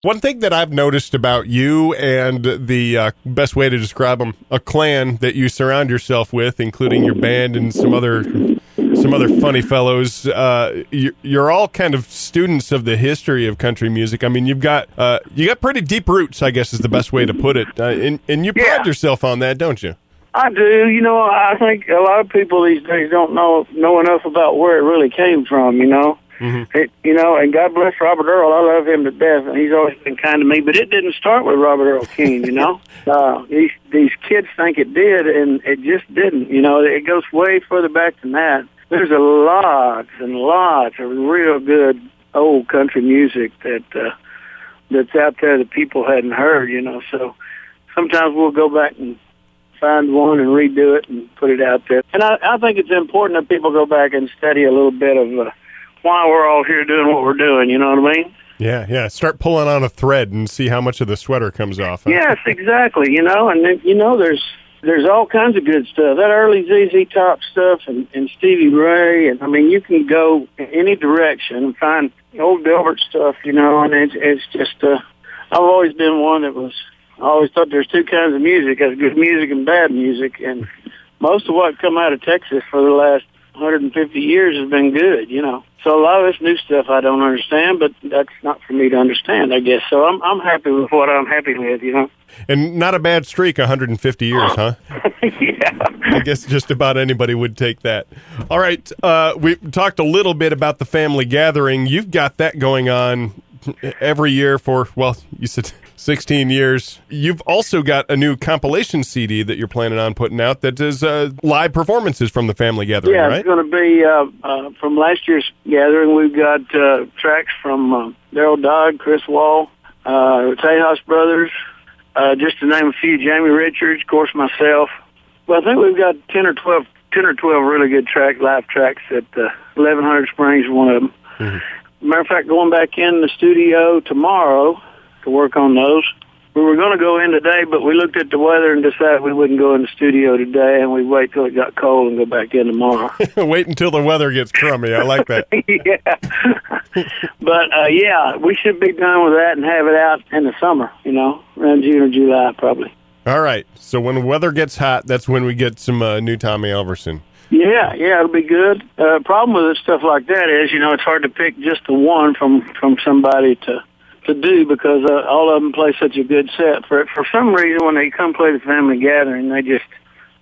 One thing that I've noticed about you and the best way to describe them, a clan that you surround yourself with, including your band and some other funny fellows, you're all kind of students of the history of country music. I mean, you got pretty deep roots, I guess is the best way to put it, and you pride yourself on that, don't you? I do. You know, I think a lot of people these days don't know enough about where it really came from, you know. Mm-hmm. And God bless Robert Earl. I love him to death, and he's always been kind to me. But it didn't start with Robert Earl Keen, you know. These kids think it did, and it just didn't. You know, it goes way further back than that. There's lots and lots of real good old country music that's out there that people hadn't heard, you know. So sometimes we'll go back and find one and redo it and put it out there. And I think it's important that people go back and study a little bit of why we're all here doing what we're doing, you know what I mean? Yeah. Start pulling on a thread and see how much of the sweater comes off. Huh? Yes, exactly, you know, and then, you know, there's all kinds of good stuff. That early ZZ Top stuff and Stevie Ray, and I mean, you can go in any direction and find old Delbert stuff, you know, and it's just, I've always been one that I always thought there's two kinds of music. There's good music and bad music, and most of what come out of Texas for the last 150 years has been good, you know. So a lot of this new stuff I don't understand, but that's not for me to understand, I guess. So I'm happy with what I'm happy with, you know. And not a bad streak, 150 years, huh? Yeah. I guess just about anybody would take that. All right, we talked a little bit about the family gathering. You've got that going on every year for, well, you said 16 years. You've also got a new compilation CD that you're planning on putting out that is live performances from the family gathering, right? Yeah, it's going to be from last year's gathering. We've got tracks from Daryl Dodd, Chris Wall, Tejas Brothers, just to name a few, Jamie Richards, of course, myself. Well, I think we've got 10 or 12 really good live tracks at 1100 Springs, one of them. Mm-hmm. Matter of fact, going back in the studio tomorrow to work on those. We were going to go in today, but we looked at the weather and decided we wouldn't go in the studio today, and we'd wait till it got cold and go back in tomorrow. Wait until the weather gets crummy. I like that. Yeah. But, we should be done with that and have it out in the summer, you know, around June or July probably. All right. So when the weather gets hot, that's when we get some new Tommy Alverson. Yeah, it'll be good. Problem with stuff like that is, you know, it's hard to pick just the one from somebody to do because all of them play such a good set. For some reason, when they come play the family gathering, they just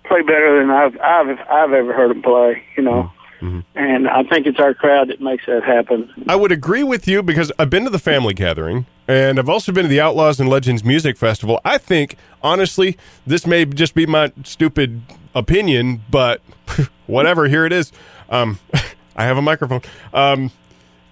play better than I've ever heard them play, you know. Mm-hmm. And I think it's our crowd that makes that happen. I would agree with you because I've been to the family gathering, and I've also been to the Outlaws and Legends Music Festival. I think, honestly, this may just be my stupid opinion, but whatever, here it is. I have a microphone.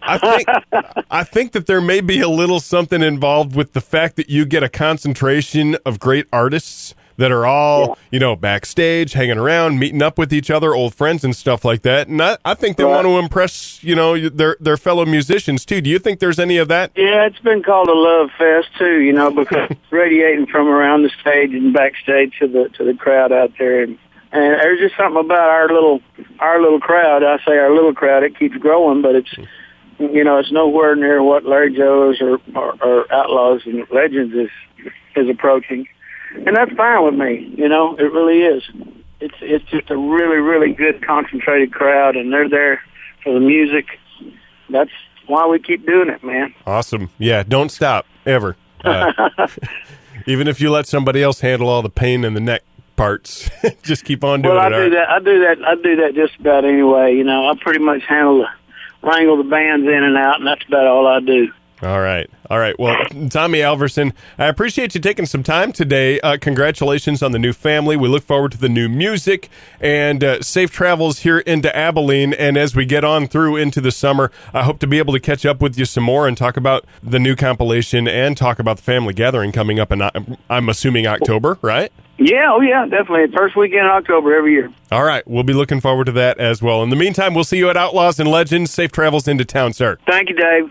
I think that there may be a little something involved with the fact that you get a concentration of great artists that are all, you know, backstage, hanging around, meeting up with each other, old friends and stuff like that. And I think they want to impress, you know, their fellow musicians, too. Do you think there's any of that? Yeah, it's been called a love fest, too, you know, because it's radiating from around the stage and backstage to the crowd out there. And there's just something about our little crowd. I say our little crowd. It keeps growing, but it's, you know, it's nowhere near what Larry Joe's or Outlaws and Legends is approaching. And that's fine with me, you know, it really is. It's just a really, really good concentrated crowd, and they're there for the music. That's why we keep doing it, man. Awesome. Yeah, don't stop, ever. Even if you let somebody else handle all the pain in the neck parts, just keep on doing it. Well, I do that just about anyway, you know. I pretty much wrangle the bands in and out, and that's about all I do. All right. Well, Tommy Alverson, I appreciate you taking some time today. Congratulations on the new family. We look forward to the new music and safe travels here into Abilene. And as we get on through into the summer, I hope to be able to catch up with you some more and talk about the new compilation and talk about the family gathering coming up in, I'm assuming, October, right? Yeah, definitely. First weekend in October every year. All right. We'll be looking forward to that as well. In the meantime, we'll see you at Outlaws and Legends. Safe travels into town, sir. Thank you, Dave.